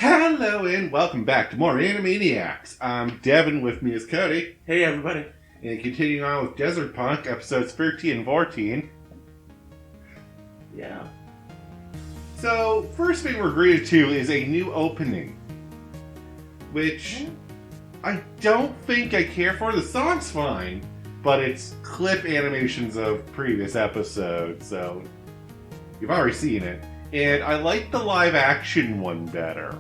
Hello and welcome back to more Animeniacs. I'm Devin, with me is Cody. Hey everybody. And continuing on with Desert Punk, episodes 13 and 14. Yeah. So, first thing we're greeted to is a new opening. Which I don't think I care for. The song's fine, but it's clip animations of previous episodes, so you've already seen it. And I like the live action one better.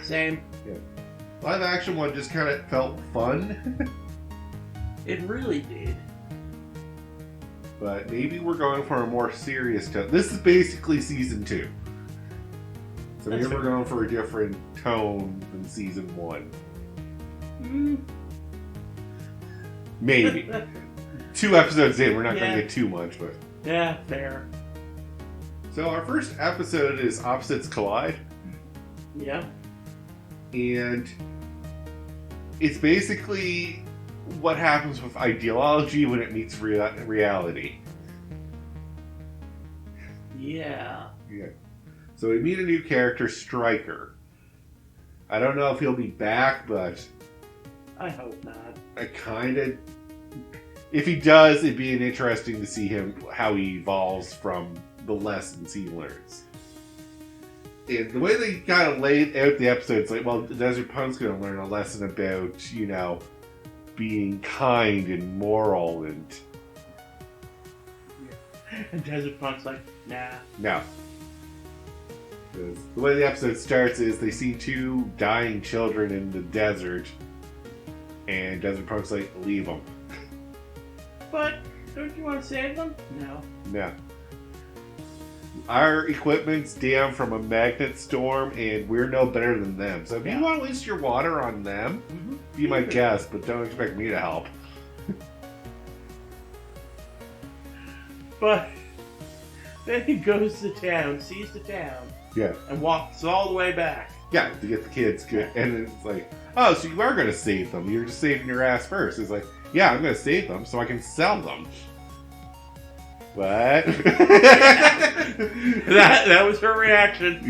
Same. Yeah. Live action one just kind of felt fun. It really did. But maybe we're going for a more serious tone. This is basically season 2. So maybe we're going for a different tone than season 1. Maybe. 2 episodes in, we're not going to get too much, but... Yeah, fair. So our first episode is Opposites Collide. Yeah. And it's basically what happens with ideology when it meets reality. Yeah. Yeah. So we meet a new character, Stryker. I don't know if he'll be back, but... I hope not. I kind of... If he does, it'd be interesting to see him, how he evolves from the lessons he learns. And the way they kind of laid out the episode, it's like, well, Desert Punk's going to learn a lesson about, you know, being kind and moral and... And Desert Punk's like, nah. No. The way the episode starts is they see 2 dying children in the desert, and Desert Punk's like, leave them. But, don't you want to save them? No. No. Our equipment's damn from a magnet storm, and we're no better than them. So if you want to waste your water on them, be my guest, but don't expect me to help. But, then he goes to town, sees the town, and walks all the way back. Yeah, to get the kids good. And it's like, oh, so you are going to save them. You're just saving your ass first. It's like, yeah, I'm going to save them so I can sell them. What? that was her reaction.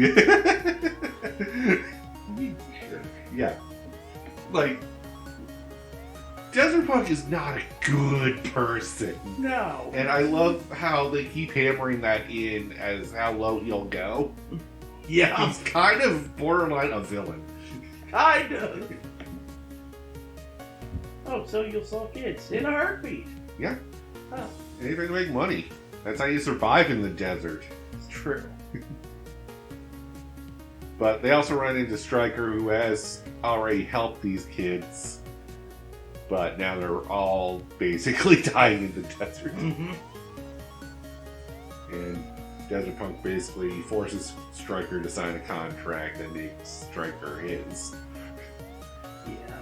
Yeah. Like, Desert Punk is not a good person. No. And I love how they keep hammering that in as how low he'll go. Yeah. He's kind of borderline a villain. Kind of. Oh, so you'll sell kids in a heartbeat. Yeah. Oh. Anything to make money. That's how you survive in the desert. It's true. But they also run into Stryker, who has already helped these kids. But now they're all basically dying in the desert. And Desert Punk basically forces Stryker to sign a contract that makes Stryker his. Yeah.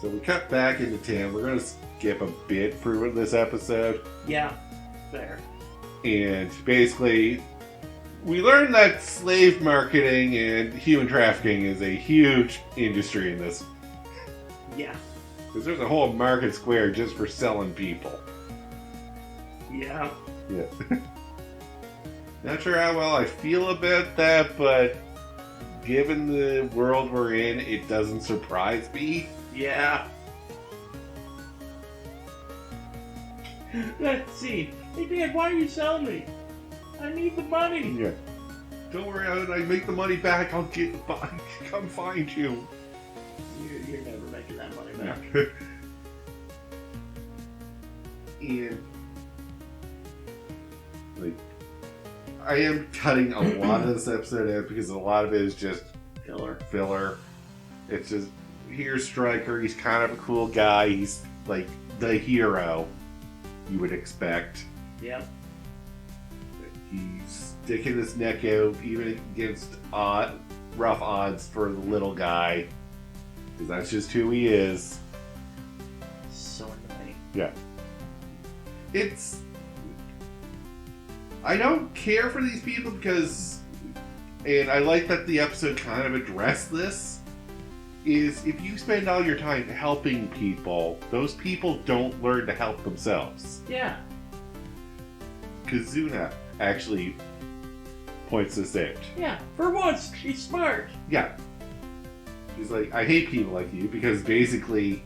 So we cut back into town. We're going to skip a bit through this episode. Yeah, fair. And basically, we learned that slave marketing and human trafficking is a huge industry in this. Yeah. Because there's a whole market square just for selling people. Yeah. Yeah. Not sure how well I feel about that, but given the world we're in, it doesn't surprise me. Yeah. That scene. Hey Dad, why are you selling me? I need the money. Yeah. Don't worry, I make the money back. I'll come find you. You're never making that money back. And like, I am cutting a lot of this episode out because a lot of it is just filler. It's just, here's Stryker. He's kind of a cool guy. He's like the hero you would expect. Yep. He's sticking his neck out even against rough odds for the little guy. Because that's just who he is. So annoying. Yeah. I don't care for these people because... And I like that the episode kind of addressed this. Is if you spend all your time helping people, those people don't learn to help themselves. Yeah. Kazuna actually points this out. Yeah, for once, she's smart. Yeah. She's like, I hate people like you because basically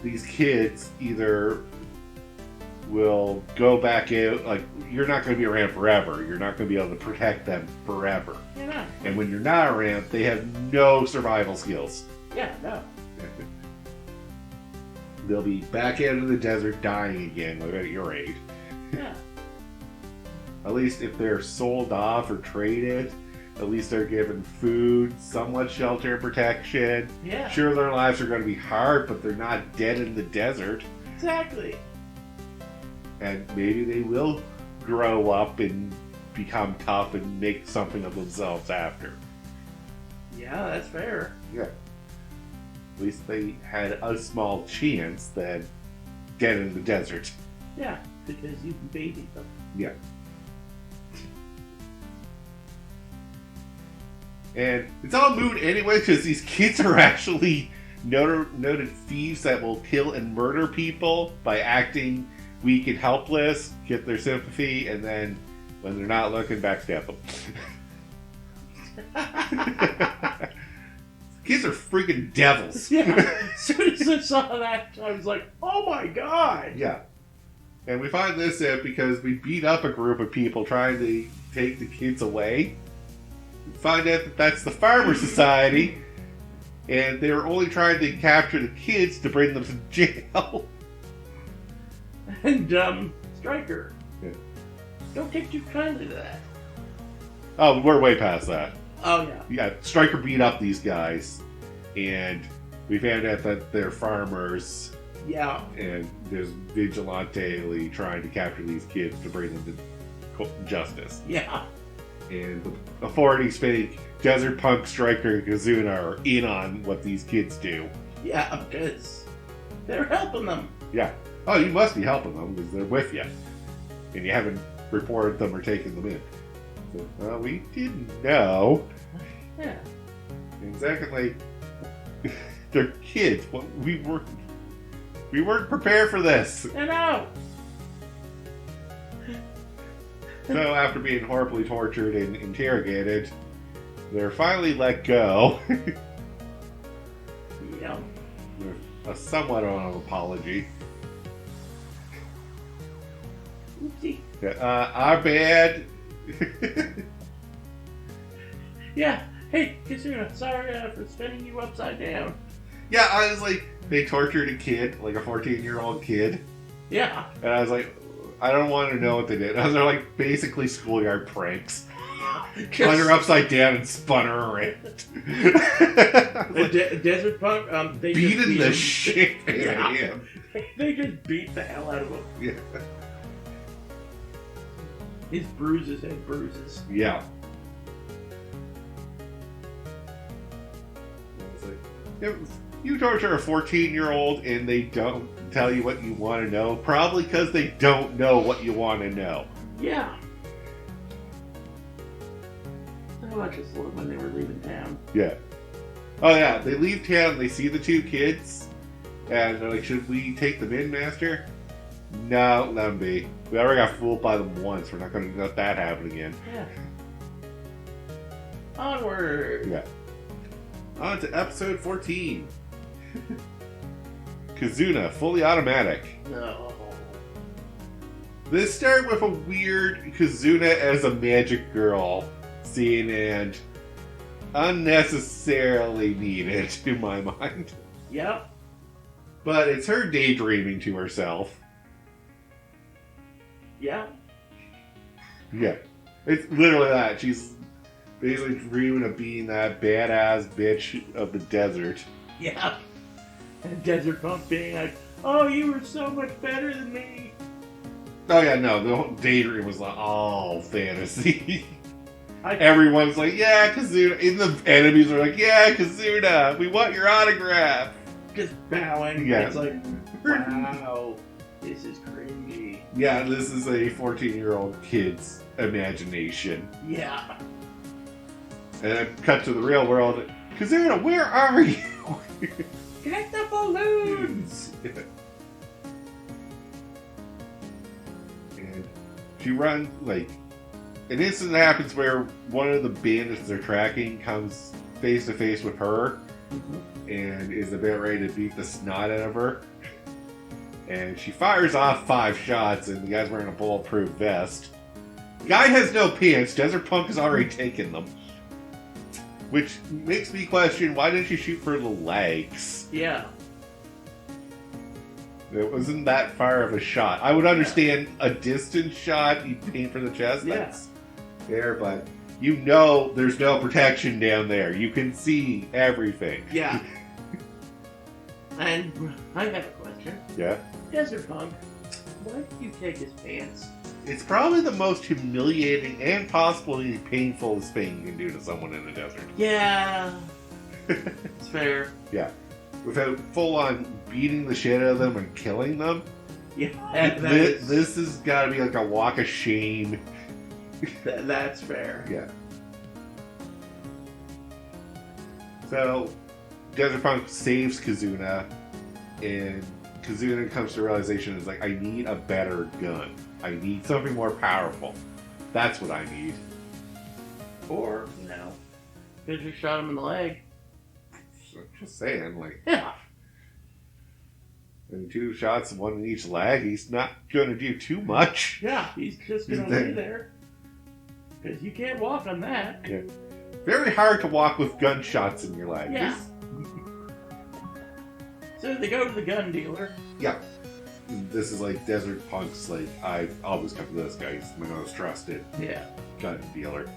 these kids either will go back out, like, you're not going to be around forever. You're not going to be able to protect them forever. Yeah. And when you're not around, they have no survival skills. Yeah, no. They'll be back out in the desert dying again without your aid. Yeah. At least if they're sold off or traded, at least they're given food, somewhat shelter and protection. Yeah. Sure, their lives are going to be hard, but they're not dead in the desert. Exactly. And maybe they will grow up and become tough and make something of themselves after. Yeah, that's fair. Yeah. At least they had a small chance than dead in the desert. Yeah, because you can baby them. Yeah. And it's all moot anyway because these kids are actually noted thieves that will kill and murder people by acting weak and helpless, get their sympathy, and then when they're not looking, backstab them. Kids are freaking devils. Yeah. As soon as I saw that, I was like, oh my god. Yeah. And we find this out because we beat up a group of people trying to take the kids away. We find out that that's the Farmer Society, and they were only trying to capture the kids to bring them to jail. And, Stryker. Yeah. Don't take too kindly to that. Oh, we're way past that. Oh, yeah. Yeah, Stryker beat up these guys, and we found out that they're farmers. Yeah. And there's vigilante trying to capture these kids to bring them to justice. Yeah. And the authorities think Desert Punk, Stryker, and Kazuna are in on what these kids do. Yeah, because they're helping them. Yeah. Oh, you must be helping them because they're with you. And you haven't reported them or taken them in. So, well, we didn't know. Yeah. And secondly, they're kids. Well, we weren't prepared for this. I know. So after being horribly tortured and interrogated, they're finally let go. Yeah. A somewhat of an apology. Oopsie. Our bad. Yeah. Hey, Kazuna, sorry for spinning you upside down. Yeah, I was like, they tortured a kid, like a 14-year-old kid. Yeah. And I was like, I don't want to know what they did. Those are like basically schoolyard pranks. Spun her upside down and spun her around. Desert Punk, they beating the shit out of him. They just beat the hell out of him. Yeah. His bruises and bruises. Yeah. Like, you torture a 14-year-old and they don't tell you what you want to know, probably because they don't know what you want to know. Yeah. I watched this when they were leaving town. Yeah. Oh yeah, they leave town, they see the two kids, and they're like, should we take them in, Master? No, let them be. We already got fooled by them once, we're not going to let that happen again. Yeah. Onward! Yeah. On to episode 14. Kazuna, fully automatic. No. This started with a weird Kazuna as a magic girl scene and unnecessarily needed, to my mind. Yep. But it's her daydreaming to herself. Yeah. Yeah. It's literally that. She's basically dreaming of being that badass bitch of the desert. Yeah. And Desert Punk being like, oh, you were so much better than me. Oh yeah, no, the whole daydream was like all fantasy. Everyone's like, yeah, Kazuna. And the enemies are like, yeah, Kazuna, we want your autograph. Just bowing. Yeah. It's like, wow, this is cringy. Yeah, this is a 14-year-old kid's imagination. Yeah. And then cut to the real world. Kazuna, where are you? Get the balloons! Yeah. And she runs, like, an incident happens where one of the bandits they're tracking comes face to face with her and is about ready to beat the snot out of her. And she fires off 5 shots, and the guy's wearing a bulletproof vest. The guy has no pants. Desert Punk has already taken them. Which makes me question, why didn't you shoot for the legs? Yeah. It wasn't that far of a shot. I would understand a distance shot, you aim for the chest, that's there, but you know there's no protection down there. You can see everything. Yeah. And I have a question. Yeah? Desert Punk, why did you take his pants? It's probably the most humiliating and possibly painfulest thing you can do to someone in the desert. Yeah. It's fair. Yeah. Without full-on beating the shit out of them and killing them. Yeah. This has got to be like a walk of shame. That's fair. Yeah. So, Desert Punk saves Kazuna, and Kazuna comes to the realization is like, I need a better gun. I need something more powerful. That's what I need. Or, could you shot him in the leg? Just saying, like, yeah. And 2 shots, 1 in each leg, he's not going to do too much. Yeah, he's just going to lay there. Because you can't walk on that. Yeah. Very hard to walk with gunshots in your leg. Yeah. So they go to the gun dealer. Yeah. This is like Desert Punk's, like, I always come to this guy. He's my most trusted gun dealer.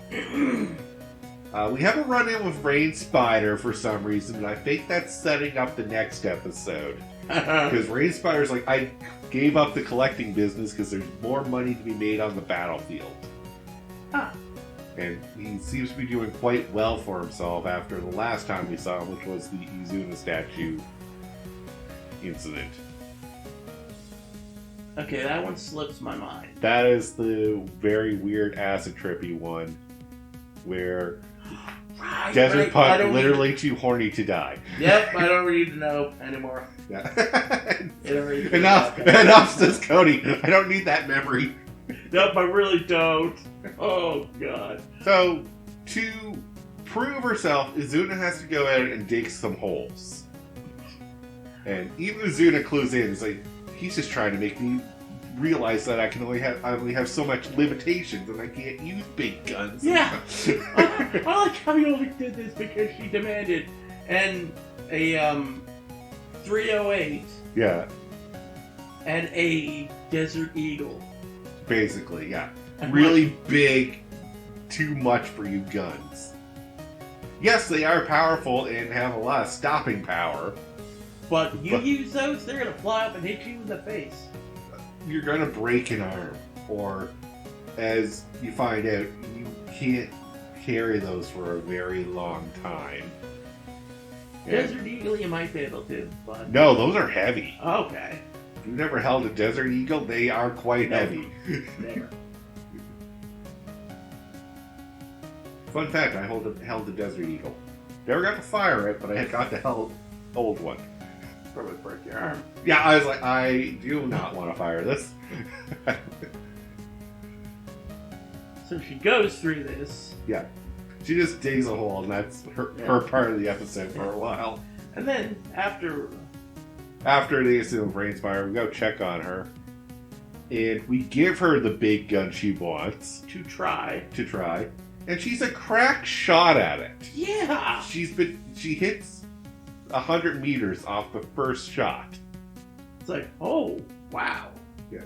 We have a run-in with Rain Spider for some reason, and I think that's setting up the next episode. Because Rain Spider's like, I gave up the collecting business because there's more money to be made on the battlefield. Huh. And he seems to be doing quite well for himself after the last time we saw him, which was the Izuna statue incident. Okay, that one slips my mind. That is the very weird acid trippy one where Desert Punk literally too horny to die. Yep, I don't need to know anymore. Yeah. Enough, says Cody. I don't need that memory. Nope, I really don't. Oh, God. So, to prove herself, Izuna has to go out and dig some holes. And even Izuna clues in. It's like, he's just trying to make me realize that I only have so much limitations and I can't use big guns. Yeah. I like how he only did this because she demanded a 308. Yeah. And a Desert Eagle. Basically, yeah. Really big, too much for you guns. Yes, they are powerful and have a lot of stopping power. But use those, they're going to fly up and hit you in the face. You're going to break an arm. Or, as you find out, you can't carry those for a very long time. Desert Eagle you might be able to, but... No, those are heavy. Okay. If you've never held a Desert Eagle, they are quite heavy. There. Fun fact, I held the Desert Eagle. Never got to fire it, but I had got to hold one. Probably break your arm. Yeah, I was like, I do not want to fire this. So she goes through this. Yeah. She just digs a hole, and that's her part of the episode for a while. And then, after the incident with Rain Spider, we go check on her. And we give her the big gun she wants. To try. And she's a crack shot at it. Yeah! She hits 100 meters off the first shot. It's like, oh, wow. Yeah.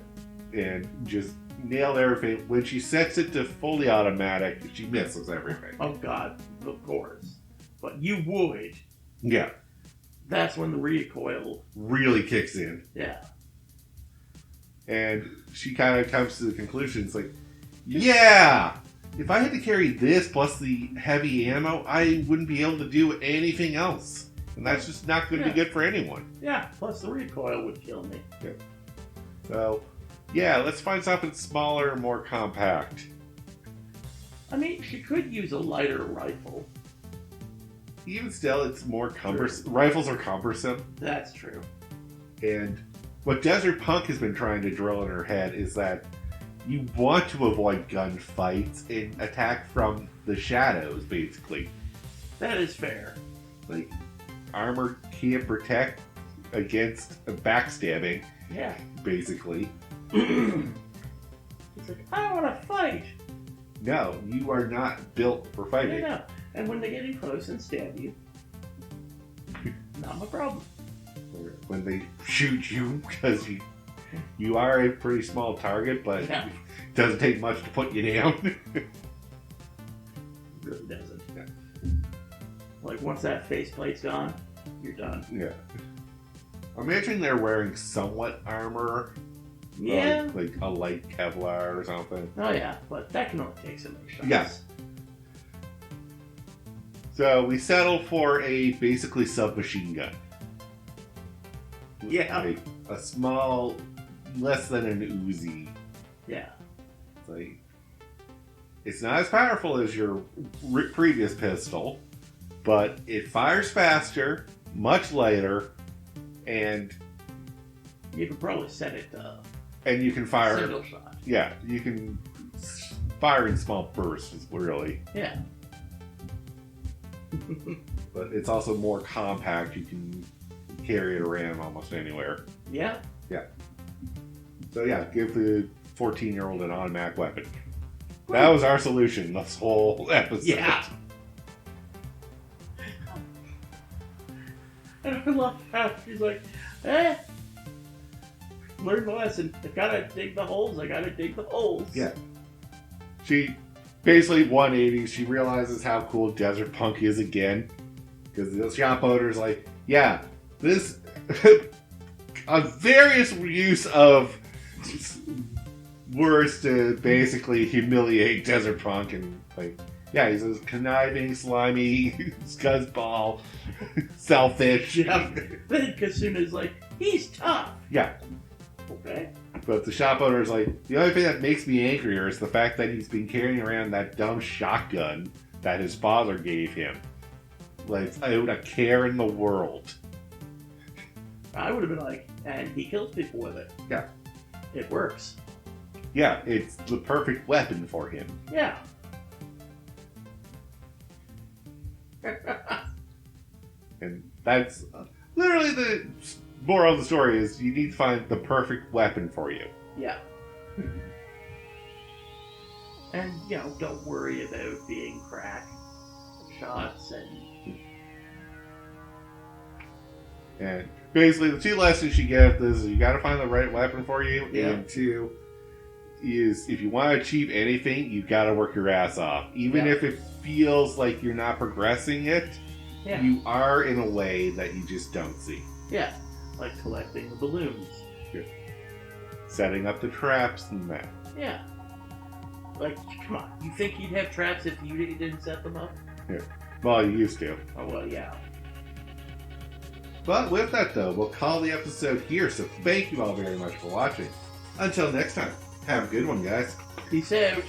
And just nailed everything. When she sets it to fully automatic, she misses everything. Oh, God. Of course. But you would. Yeah. That's when the recoil really kicks in. Yeah. And she kind of comes to the conclusion, it's like, yeah! If I had to carry this plus the heavy ammo, I wouldn't be able to do anything else. And that's just not going to be good for anyone. Yeah, plus the recoil would kill me. Yeah. So, yeah, let's find something smaller and more compact. I mean, she could use a lighter rifle. Even still, it's more cumbersome. Rifles are cumbersome. That's true. And what Desert Punk has been trying to drill in her head is that you want to avoid gunfights and attack from the shadows, basically. That is fair. Like, armor can't protect against a backstabbing. Yeah. Basically. It's like, I don't want to fight. No, you are not built for fighting. Yeah, no. And when they get in close and stab you, not my problem. When they shoot you, because you are a pretty small target, but it doesn't take much to put you down. It really doesn't. Yeah. Like, once that faceplate's gone, you're done. Yeah. Imagine they're wearing somewhat armor. Yeah. Like a light Kevlar or something. Oh, yeah. But that can only take so many shots. Yeah. So we settle for a basically submachine gun. Yeah. Like a small, less than an Uzi. Yeah. Like, it's not as powerful as your previous pistol, but it fires faster, much lighter, and you can probably set it and you can fire single shot. Yeah, you can fire in small bursts, really. Yeah. But it's also more compact. You can carry it around almost anywhere. Yeah. Yeah. So yeah, give the 14-year-old an automatic weapon. That was our solution this whole episode. Yeah. And I love how she's like, learn the lesson. I gotta dig the holes. Yeah. She basically 180. She realizes how cool Desert Punk is again. Because the shop owner's like, yeah, this a various use of words to basically humiliate Desert Punk, and like, yeah, he's a conniving, slimy, scuzzball, selfish. Yeah. Then Kasuna's like, he's tough. Yeah. Okay. But the shop owner's like, the only thing that makes me angrier is the fact that he's been carrying around that dumb shotgun that his father gave him. Like, without a care in the world. I would have been like, and he kills people with it. Yeah. It works. Yeah, it's the perfect weapon for him. Yeah. And that's literally the moral of the story is you need to find the perfect weapon for you. Yeah. And, don't worry about being crack shots And basically the two lessons you get is you got to find the right weapon for you, and two is if you want to achieve anything, you got to work your ass off. Even if it feels like you're not progressing it, you are in a way that you just don't see. Yeah, like collecting the balloons. Yeah. Setting up the traps and that. Yeah. Like, come on, you think you'd have traps if you didn't set them up? Yeah. Well, you used to. Oh, well, yeah. But with that, though, we'll call the episode here, so thank you all very much for watching. Until next time, have a good one, guys. Peace out.